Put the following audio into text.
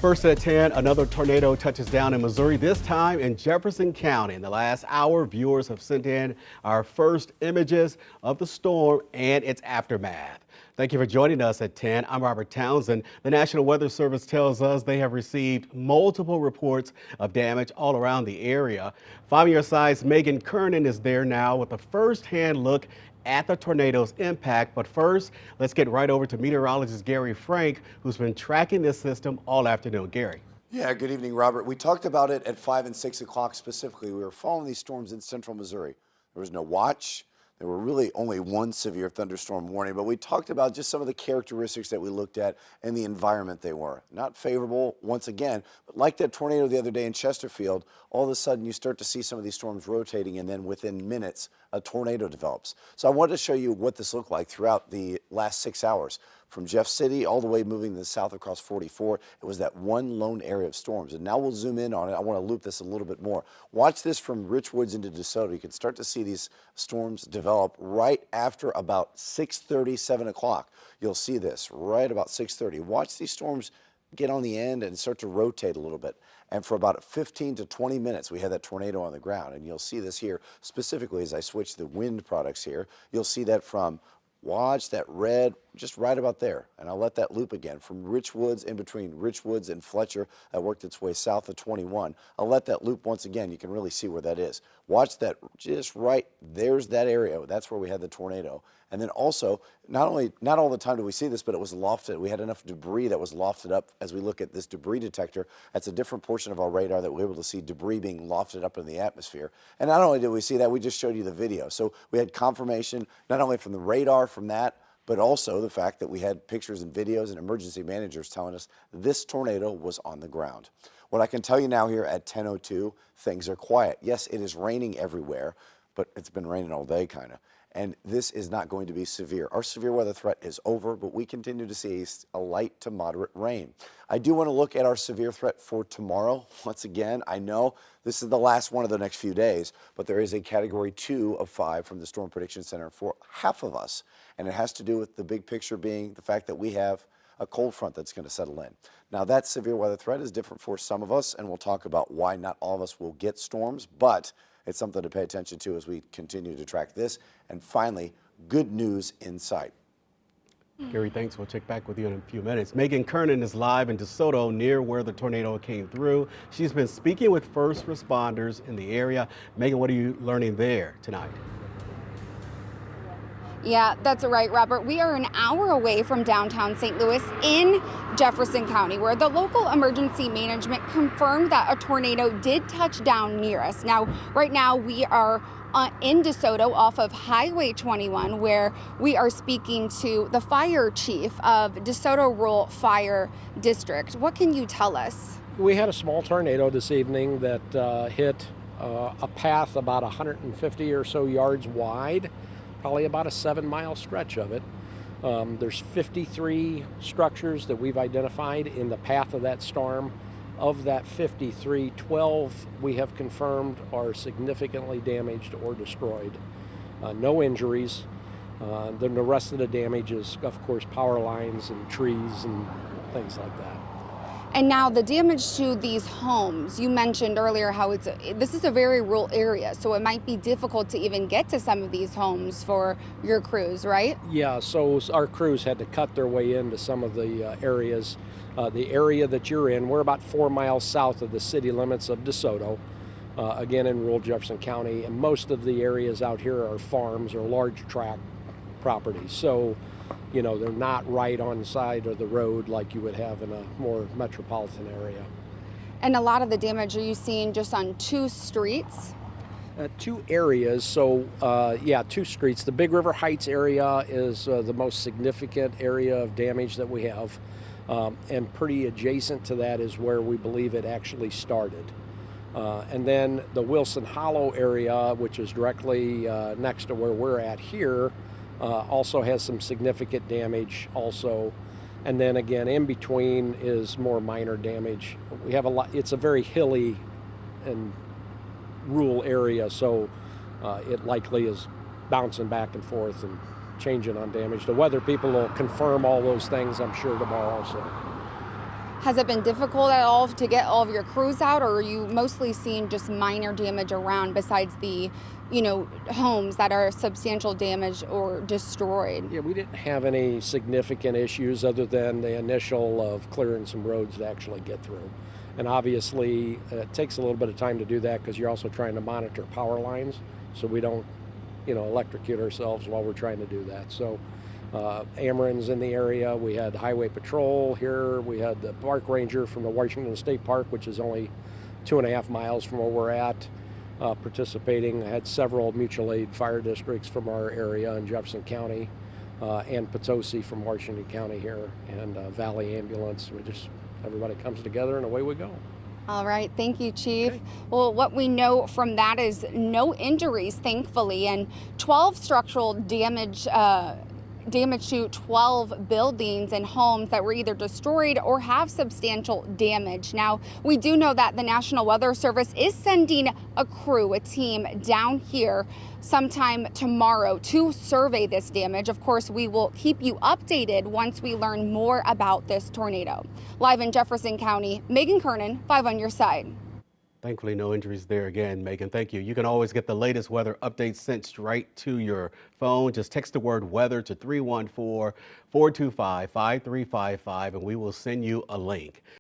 First at 10, another tornado touches down in Missouri, this time in Jefferson County. In the last hour, viewers have sent in our first images of the storm and its aftermath. Thank you for joining us at 10. I'm Robert Townsend. The National Weather Service tells us they have received multiple reports of damage all around the area. 5 Your Side's Megan Kernan is there now with a first-hand look at the tornado's impact. But first, let's get right over to meteorologist Gary Frank, who's been tracking this system all afternoon. Gary. Yeah, good evening, Robert. We talked about it at 5 and 6 o'clock specifically. We were following these storms in central Missouri. There was no watch. There were really only one severe thunderstorm warning, but we talked about just some of the characteristics that we looked at and the environment they were. Not favorable, once again, but like that tornado the other day in Chesterfield, all of a sudden you start to see some of these storms rotating, and then within minutes, a tornado develops. So I wanted to show you what this looked like throughout the last 6 hours. From Jeff City all the way moving to the south across 44, it was that one lone area of storms. And now we'll zoom in on it. I want to loop this a little bit more. Watch this from Rich Woods into DeSoto. You can start to see these storms develop right after about 6:30, 7 o'clock. You'll see this right about 6:30. Watch these storms get on the end and start to rotate a little bit. And for about 15 to 20 minutes, we had that tornado on the ground. And you'll see this here specifically as I switch the wind products here. You'll see that from watch that red just right about there, and I'll let that loop again from Rich Woods, in between Rich Woods and Fletcher, that worked its way south of 21. I'll let that loop once again. You can really see where that is. Watch that just right there's that area. That's where we had the tornado. And then also, not all the time do we see this, but it was lofted. We had enough debris that was lofted up. As we look at this debris detector, that's a different portion of our radar that we're able to see debris being lofted up in the atmosphere. And not only did we see that, we just showed you the video. So we had confirmation not only from the radar from that, but also the fact that we had pictures and videos and emergency managers telling us this tornado was on the ground. What I can tell you now here at 10:02, things are quiet. Yes, it is raining everywhere, but it's been raining all day kind of. And this is not going to be severe. Our severe weather threat is over, but we continue to see a light to moderate rain. I do want to look at our severe threat for tomorrow. Once again, I know this is the last one of the next few days, but there is a category 2 of 5 from the Storm Prediction Center for half of us. And it has to do with the big picture being the fact that we have a cold front that's going to settle in. Now, that severe weather threat is different for some of us, and we'll talk about why not all of us will get storms, but it's something to pay attention to as we continue to track this. And finally, good news in sight. Gary, thanks. We'll check back with you in a few minutes. Megan Kernan is live in DeSoto near where the tornado came through. She's been speaking with first responders in the area. Megan, what are you learning there tonight? Yeah, that's right, Robert. We are an hour away from downtown St. Louis in Jefferson County, where the local emergency management confirmed that a tornado did touch down near us. Now, right now, we are in DeSoto off of Highway 21, where we are speaking to the fire chief of DeSoto Rural Fire District. What can you tell us? We had a small tornado this evening that hit a path about 150 or so yards wide. Probably about a 7-mile stretch of it. There's 53 structures that we've identified in the path of that storm. Of that 53, 12 we have confirmed are significantly damaged or destroyed. No injuries. Then the rest of the damage is, of course, power lines and trees and things like that. And now the damage to these homes, you mentioned earlier how this is a very rural area, so it might be difficult to even get to some of these homes for your crews, right? Yeah, so our crews had to cut their way into some of the areas. The area that you're in, we're about 4 miles south of the city limits of DeSoto, again in rural Jefferson County, and most of the areas out here are farms or large tract properties. So, you know, they're not right on the side of the road like you would have in a more metropolitan area. And a lot of the damage, are you seeing just on 2 streets? 2 areas, so yeah, 2 streets. The Big River Heights area is the most significant area of damage that we have. And pretty adjacent to that is where we believe it actually started. And then the Wilson Hollow area, which is directly next to where we're at here, also has some significant damage also. And then again, in between is more minor damage. We have a lot, it's a very hilly and rural area, so it likely is bouncing back and forth and changing on damage. The weather people will confirm all those things, I'm sure, tomorrow. So. Has it been difficult at all to get all of your crews out, or are you mostly seeing just minor damage around besides the, homes that are substantial damage or destroyed? Yeah, we didn't have any significant issues other than the initial of clearing some roads to actually get through. And obviously, it takes a little bit of time to do that because you're also trying to monitor power lines so we don't, electrocute ourselves while we're trying to do that. So Ameren's in the area. We had Highway Patrol here. We had the Park Ranger from the Washington State Park, which is only 2.5 miles from where we're at, participating. I had several mutual aid fire districts from our area in Jefferson County, and Potosi from Washington County here, and Valley Ambulance. Everybody comes together and away we go. All right, thank you, Chief. Okay. Well, what we know from that is no injuries, thankfully, and 12 structural damage to 12 buildings and homes that were either destroyed or have substantial damage. Now, we do know that the National Weather Service is sending a team down here sometime tomorrow to survey this damage. Of course, we will keep you updated once we learn more about this tornado. Live in Jefferson County, Megan Kernan, 5 on your side. Thankfully, no injuries there again, Megan. Thank you. You can always get the latest weather updates sent straight to your phone. Just text the word weather to 314-425-5355 and we will send you a link.